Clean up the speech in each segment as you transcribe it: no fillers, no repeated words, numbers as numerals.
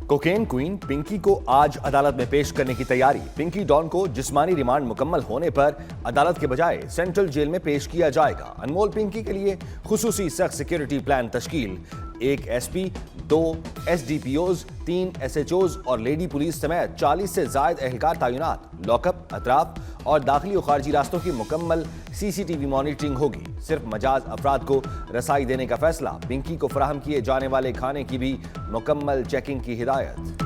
Cocaine queen Pinky को आज अदालत में पेश करने की तैयारी। पिंकी डॉन को जिस्मानी रिमांड मुकम्मल होने पर अदालत के बजाय सेंट्रल जेल में पेश किया जाएगा। अनमोल पिंकी के लिए खुसूसी सख्त सिक्योरिटी प्लान तश्कील, 1 एसपी, 2 एसडीपीओज, 3 एसएचओज और लेडी पुलिस समेत 40 से ज्यादा एहलकार तैनात। लॉकअप, अतराफ और दाखिली और खारजी रास्तों की मुकम्मल सीसीटीवी मॉनिटरिंग होगी। सिर्फ मजाज अफराद को रसाई देने का फैसला। पिंकी को फराहम किए जाने वाले खाने की भी मुकम्मल चेकिंग की हिदायत।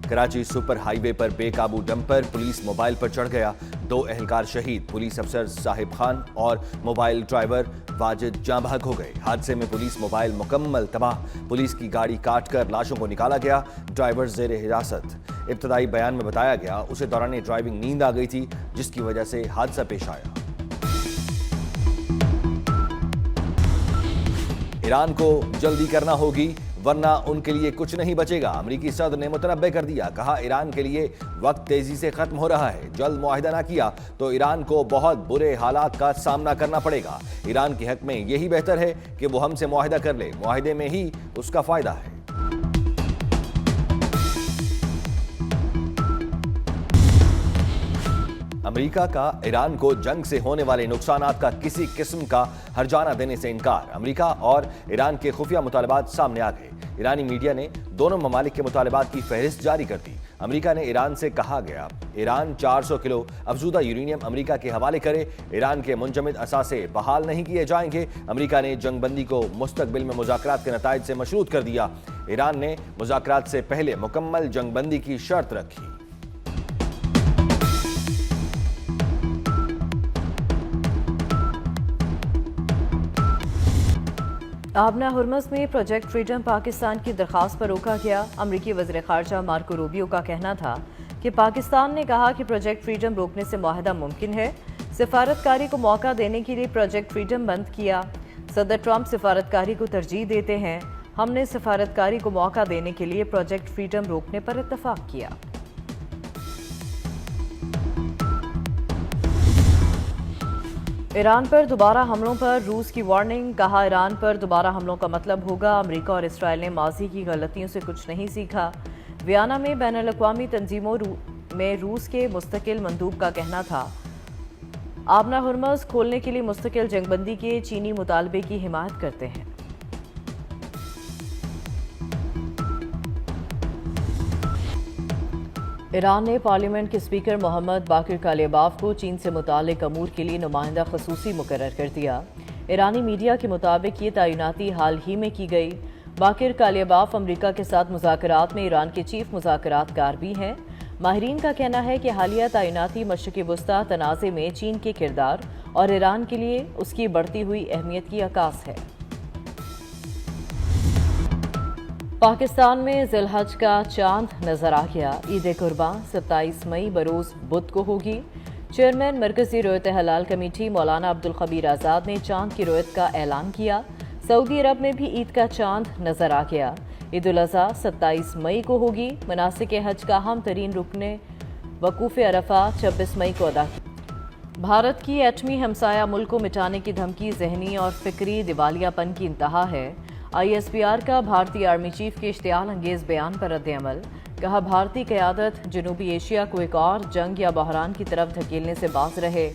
कराची सुपर हाईवे पर बेकाबू डंपर पुलिस मोबाइल पर चढ़ गया, 2 एहलकार शहीद। पुलिस अफसर साहिब खान और मोबाइल ड्राइवर वाजिद जाँ बहक हो गए। हादसे में पुलिस मोबाइल मुकम्मल तबाह। पुलिस की गाड़ी काटकर लाशों को निकाला गया। ड्राइवर जेर हिरासत। इब्तदाई बयान में बताया गया उसे दौरान ड्राइविंग नींद आ गई थी, जिसकी वजह से हादसा पेश आया। ईरान को जल्दी करना होगी वरना उनके लिए कुछ नहीं बचेगा। अमेरिकी सदर ने मुतनब्बे कर दिया, कहा ईरान के लिए वक्त तेजी से खत्म हो रहा है। जल्द मुआहिदा ना किया तो ईरान को बहुत बुरे हालात का सामना करना पड़ेगा। ईरान के हक में यही बेहतर है कि वो हमसे मुआहिदा कर ले, मुआहिदे में ही उसका फायदा है। अमेरिका का ईरान को जंग से होने वाले नुकसानात का किसी किस्म का हर्जाना देने से इनकार। अमेरिका और ईरान के खुफिया मुतालबात सामने आ गए। ईरानी मीडिया ने दोनों ममालिक के मुतालबात की फहरिस्त जारी कर दी। अमेरिका ने ईरान से कहा गया ईरान 400 किलो अफजूदा यूरेनियम अमेरिका के हवाले करे। ईरान के मुंजमद असासे बहाल नहीं किए जाएंगे। अमेरिका ने जंगबंदी को मुस्तकबिल में मुज़ाकरात के नताइज से मशरूत कर दिया। ईरान ने मुज़ाकरात से पहले मुकम्मल जंगबंदी की शर्त रखी। आबना हुर्मस में प्रोजेक्ट फ्रीडम पाकिस्तान की दरख्वास्त पर रोका गया। अमरीकी वज़ीर ख़ारजा मार्को रूबियो का कहना था कि पाकिस्तान ने कहा कि प्रोजेक्ट फ्रीडम रोकने से मुआहदा मुमकिन है। सिफारतकारी को मौका देने के लिए प्रोजेक्ट फ्रीडम बंद किया। सदर ट्रंप सिफारतकारी को तरजीह देते हैं। हमने सिफारतकारी को मौका देने के लिए प्रोजेक्ट फ्रीडम रोकने पर इत्तफाक किया। ईरान पर दोबारा हमलों पर रूस की वार्निंग, कहा ईरान पर दोबारा हमलों का मतलब होगा अमेरिका और इसराइल ने माजी की गलतियों से कुछ नहीं सीखा। वियना में बैनुल-अक़वामी तंजीमों में रूस के मुस्तकिल मंदूब का कहना था आबना हुर्मस खोलने के लिए मुस्तकिल जंगबंदी के चीनी मुतालबे की हिमायत करते हैं। ईरान ने पार्लियामेंट के स्पीकर मोहम्मद बाकिर कालिबाफ को चीन से मुताल्लिक अमूर के लिए नुमाइंदा खसूसी मुकर्रर कर दिया। ईरानी मीडिया के मुताबिक ये तैनाती हाल ही में की गई। बाकिर कालिबाफ अमेरिका के साथ मुज़ाकरात में ईरान के चीफ मुज़ाकरातकार भी हैं। माहिरीन का कहना है कि हालिया तैनाती मशरिक़ वस्ता तनाज़े में चीन के किरदार और ईरान के लिए उसकी बढ़ती हुई अहमियत की अक्कास है। पाकिस्तान में ज़िलहज का चांद नजर आ गया। ईद कुर्बान 27 मई बरोज़ बुध को होगी। चेयरमैन मरकज़ी रोयत हलाल कमेटी मौलाना अब्दुल खबीर आज़ाद ने चांद की रोयत का ऐलान किया। सऊदी अरब में भी ईद का चांद नजर आ गया। ईद उल अज़हा 27 मई को होगी। मनासिक हज का अहम तरीन रुकने वकूफ़ अरफा 26 मई को अदा की। भारत की एटमी हमसाया मुल्क को मिटाने की धमकी ज़हनी और फ़िक्री दिवालियापन की इंतहा है। ISPR का भारतीय आर्मी चीफ के इश्तियाल अंगेज बयान पर रद्द-ए-अमल, कहा भारतीय क़यादत जनूबी एशिया को एक और जंग या बहरान की तरफ धकेलने से बाज रहे।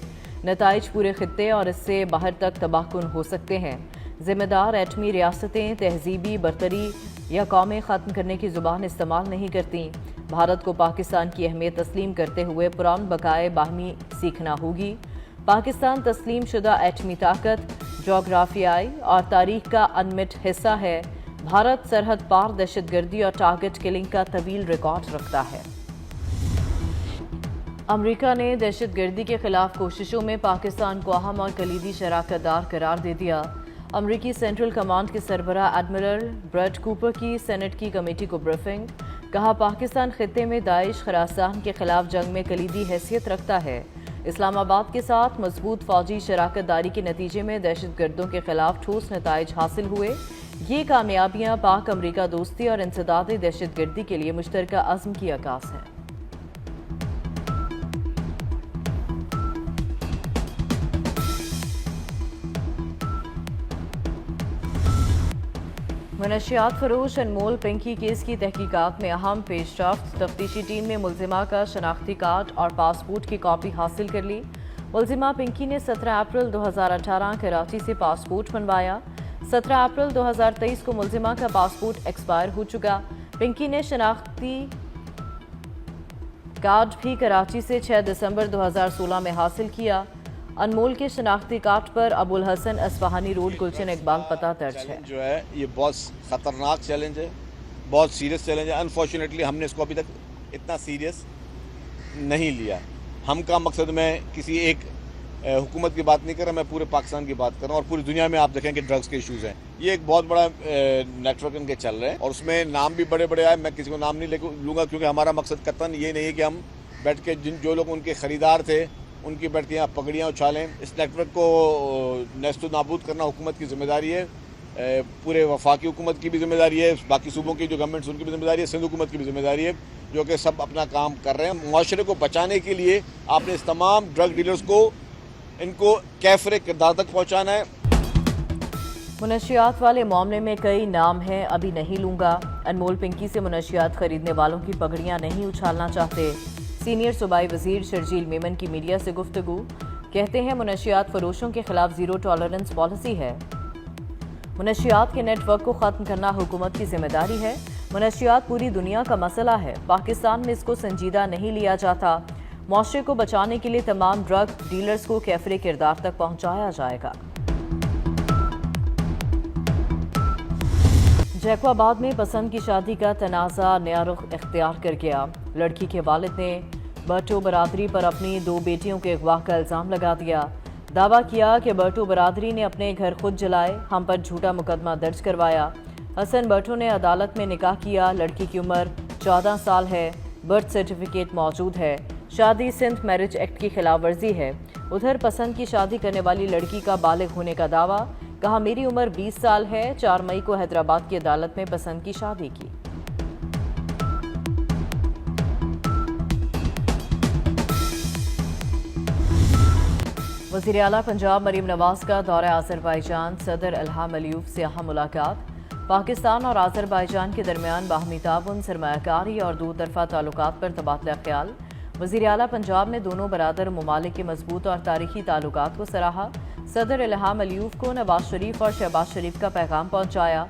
नताइज पूरे खित्ते और इससे बाहर तक तबाहकुन हो सकते हैं। जिम्मेदार एटमी रियासतें तहजीबी बरतरी या कौमें ख़त्म करने की ज़ुबान इस्तेमाल नहीं करती। भारत को पाकिस्तान की अहमियत तस्लीम करते हुए पुरान बकाए बाहमी सीखना होगी। पाकिस्तान तस्लीम शुदा एटमी ताकत, जोग्राफियाई और तारीख का अनमिट हिस्सा है। भारत सरहद पार दहशतगर्दी और टारगेट किलिंग का तवील रिकॉर्ड रखता है। अमेरिका ने दहशतगर्दी के खिलाफ कोशिशों में पाकिस्तान को अहम और कलीदी शराकतदार करार दे दिया। अमेरिकी सेंट्रल कमांड के सरबराह एडमिरल ब्रेट कूपर की सेनेट की कमेटी को ब्रीफिंग, कहा पाकिस्तान खित्ते में दाइश खरासान के खिलाफ जंग में कलीदी हैसियत रखता है। इस्लामाबाद के साथ मजबूत फौजी शराकत दारी के नतीजे में दहशतगर्दों के खिलाफ ठोस नताइज हासिल हुए। ये कामयाबियां पाक अमरीका दोस्ती और इंसदाद दहशतगर्दी के लिए मुश्तरका अज़्म की अक्कास है। منشیات فروش انمول پنکی کیس کی تحقیقات میں اہم پیش رفت، تفتیشی ٹیم نے ملزمہ کا شناختی کارڈ اور پاسپورٹ کی کاپی حاصل کر لی۔ ملزمہ پنکی نے 17 اپریل 2018 کراچی سے پاسپورٹ بنوایا۔ 17 اپریل 2023 کو ملزمہ کا پاسپورٹ ایکسپائر ہو چکا۔ پنکی نے شناختی کارڈ بھی کراچی سے 6 دسمبر 2016 میں حاصل کیا۔ انمول کے شناختی کارڈ پر ابو الحسن اصفہانی روڈ گلشن اقبال پتہ درج ہے۔ جو ہے یہ بہت خطرناک چیلنج ہے، بہت سیریس چیلنج ہے۔ انفارچونیٹلی ہم نے اس کو ابھی تک اتنا سیریس نہیں لیا۔ ہم کا مقصد میں کسی ایک حکومت کی بات نہیں کر رہا، میں پورے پاکستان کی بات کر رہا ہوں، اور پوری دنیا میں آپ دیکھیں کہ ڈرگز کے ایشوز ہیں۔ یہ ایک بہت بڑا نیٹ ورک ان کے چل رہے ہیں، اور اس میں نام بھی بڑے بڑے آئے۔ میں کسی کو نام نہیں لوں گا کیونکہ ہمارا مقصد قطعاً یہ نہیں ہے کہ ہم بیٹھ کے جو لوگ ان کے خریدار تھے ان کی بیٹھ کے یہاں پگڑیاں اچھالیں۔ اس نیٹ ورک کو نیست و نابود کرنا حکومت کی ذمہ داری ہے، پورے وفاقی حکومت کی بھی ذمہ داری ہے، باقی صوبوں کی جو گورنمنٹس ان کی بھی ذمہ داری ہے، سندھ حکومت کی بھی ذمہ داری ہے، جو کہ سب اپنا کام کر رہے ہیں۔ معاشرے کو بچانے کے لیے آپ نے اس تمام ڈرگ ڈیلرز کو ان کو کیفر کردار تک پہنچانا ہے۔ منشیات والے معاملے میں کئی نام ہیں، ابھی نہیں لوں گا۔ انمول پنکی سے منشیات خریدنے والوں کی پگڑیاں نہیں اچھالنا چاہتے۔ سینئر صوبائی وزیر شرجیل میمن کی میڈیا سے گفتگو، کہتے ہیں منشیات فروشوں کے خلاف زیرو ٹالرنس پالیسی ہے۔ منشیات کے نیٹ ورک کو ختم کرنا حکومت کی ذمہ داری ہے۔ منشیات پوری دنیا کا مسئلہ ہے، پاکستان میں اس کو سنجیدہ نہیں لیا جاتا۔ معاشرے کو بچانے کے لیے تمام ڈرگ ڈیلرز کو کیفر کردار تک پہنچایا جائے گا۔ جیکو آباد میں پسند کی شادی کا تنازع نیا رخ اختیار کر گیا۔ لڑکی کے والد نے بھٹو برادری پر اپنی 2 بیٹیوں کے اغوا کا الزام لگا دیا۔ دعویٰ کیا کہ بھٹو برادری نے اپنے گھر خود جلائے، ہم پر جھوٹا مقدمہ درج کروایا۔ حسن بھٹو نے عدالت میں نکاح کیا، لڑکی کی عمر 14 سال ہے، برتھ سرٹیفکیٹ موجود ہے۔ شادی سندھ میرج ایکٹ کی خلاف ورزی ہے۔ ادھر پسند کی شادی کرنے والی لڑکی کا بالغ ہونے کا دعویٰ، کہا میری عمر 20 سال ہے، 4 مئی کو حیدرآباد کی عدالت میں پسند کی شادی کی۔ وزیر اعلیٰ پنجاب مریم نواز کا دورہ آذربائیجان، صدر الہام علیوف سے اہم ملاقات۔ پاکستان اور آذربائیجان کے درمیان باہمی تعاون، سرمایہ کاری اور دو طرفہ تعلقات پر تبادلہ خیال۔ وزیر اعلیٰ پنجاب نے دونوں برادر ممالک کے مضبوط اور تاریخی تعلقات کو سراہا۔ صدر الہام علیوف کو نواز شریف اور شہباز شریف کا پیغام پہنچایا۔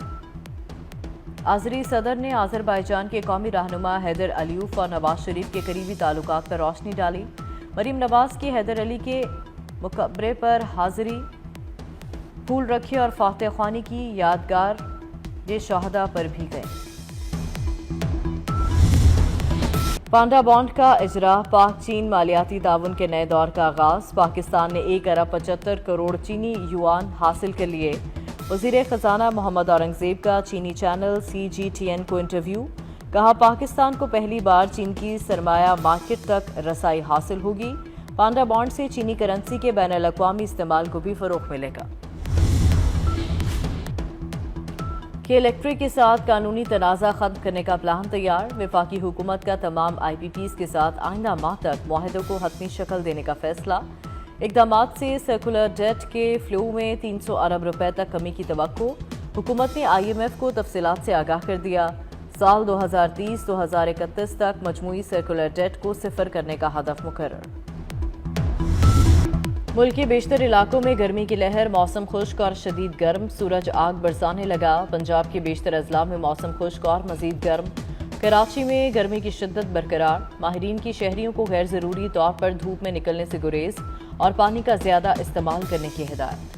آذری صدر نے آذربائیجان کے قومی رہنما حیدر علیوف اور نواز شریف کے قریبی تعلقات پر روشنی ڈالی۔ مریم نواز کی حیدر علی کے مقبرے پر حاضری، پھول رکھے اور فاتح خوانی کی یادگار شہداء پر بھی گئے۔ پانڈا بانڈ کا اجرا، پاک چین مالیاتی تعاون کے نئے دور کا آغاز۔ پاکستان نے 1 ارب 75 کروڑ چینی یوان حاصل کر لیے۔ وزیر خزانہ محمد اورنگزیب کا چینی چینل CGTN کو انٹرویو، کہا پاکستان کو پہلی بار چین کی سرمایہ مارکیٹ تک رسائی حاصل ہوگی۔ پانڈا بانڈ سے چینی کرنسی کے بین الاقوامی استعمال کو بھی فروغ ملے گا۔ کے الیکٹرک کے ساتھ قانونی تنازع ختم کرنے کا پلان تیار۔ وفاقی حکومت کا تمام IPPs کے ساتھ آئندہ ماہ تک معاہدوں کو حتمی شکل دینے کا فیصلہ۔ اقدامات سے سرکولر ڈیٹ کے فلو میں 300 ارب روپے تک کمی کی توقع۔ حکومت نے IMF کو تفصیلات سے آگاہ کر دیا۔ سال 2030-2031 تک مجموعی سرکولر ڈیٹ کو 0 کرنے کا ہدف مقرر۔ ملک کے بیشتر علاقوں میں گرمی کی لہر، موسم خشک اور شدید گرم، سورج آگ برسانے لگا۔ پنجاب کے بیشتر اضلاع میں موسم خشک اور مزید گرم۔ کراچی میں گرمی کی شدت برقرار، ماہرین کی شہریوں کو غیر ضروری طور پر دھوپ میں نکلنے سے گریز اور پانی کا زیادہ استعمال کرنے کی ہدایت۔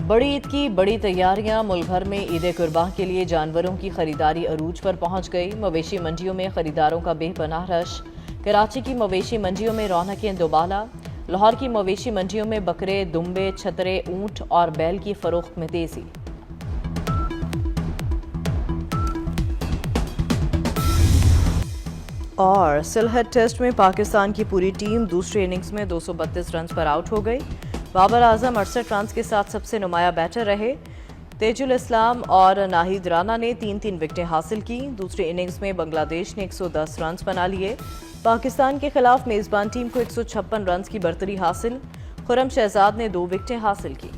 بڑی عید کی بڑی تیاریاں، ملک بھر میں عید قرباں کے لیے جانوروں کی خریداری عروج پر پہنچ گئی۔ مویشی منڈیوں میں خریداروں کا بے پناہ رش۔ کراچی کی مویشی منڈیوں میں رونقیں دوبالا۔ لاہور کی مویشی منڈیوں میں بکرے، دمبے، چھترے، اونٹ اور بیل کی فروخت میں تیزی۔ اور سلہٹ ٹیسٹ میں پاکستان کی پوری ٹیم دوسری اننگز میں 232 رنز پر آؤٹ ہو گئی۔ بابر اعظم 68 رنز کے ساتھ سب سے نمایاں بیٹر رہے۔ तेजुल इस्लाम और नाहिद राना ने 3-3 विकेटें हासिल की। दूसरी इनिंग्स में बांग्लादेश ने 110 रन बना लिए। पाकिस्तान के खिलाफ मेजबान टीम को 156 रन की बरतरी हासिल। खुर्रम शहजाद ने 2 विकेटें हासिल की।